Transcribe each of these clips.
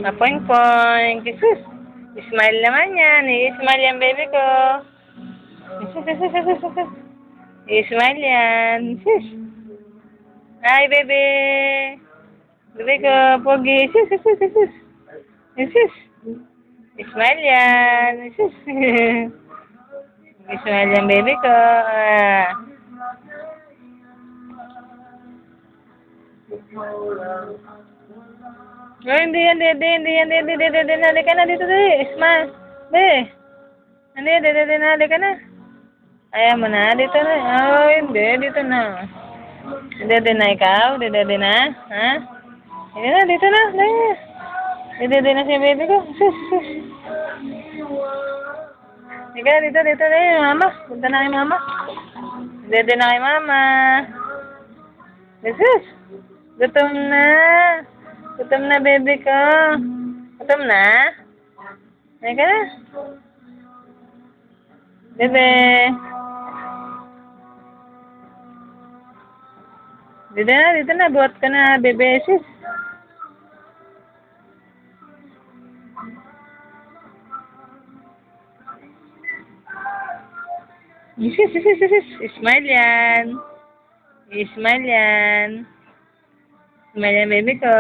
Apoing-poing. Sus. Smile naman yan. I-smile yan, baby ko. Sus. I-smile yan. Sus. Hi, baby. Baby ko, pogi. Sus. Sus. I-smile yan. Sus. I-smile yan, baby ko. Oh, hindi yan. Halika na dito, smile. Halika na. Ayaw mo na, dito na. Oh, hindi, dito na. Dede na ikaw? Dede na? Ha? Dito na. Dede na siya, baby ko. Sus. Halika na dito na yung mama. Punta na kay mama. Dede na kay mama. Sus. Gutom na, baby ko. Gutom na? Halika na. Bebe. Dito na. Buhat ka na, bebe. Sis. Smile yan. Smile yan. Smile yan, baby ko.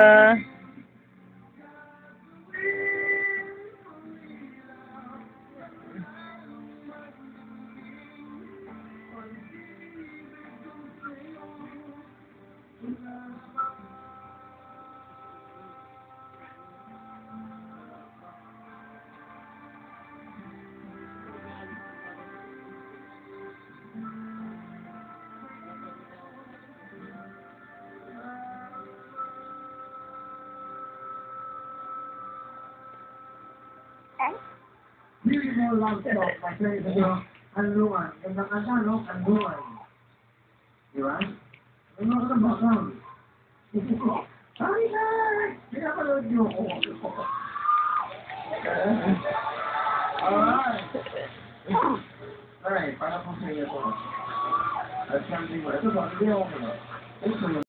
Hindi mo lang ito kasi kanluan. Ganda ka siya, no? Kanluan. Di ba? Ano ka na bakang? Ay! Pinapanood niyo ako. Alright, para po sa iyo ito. At something mo. Ito ba? Hindi ako na.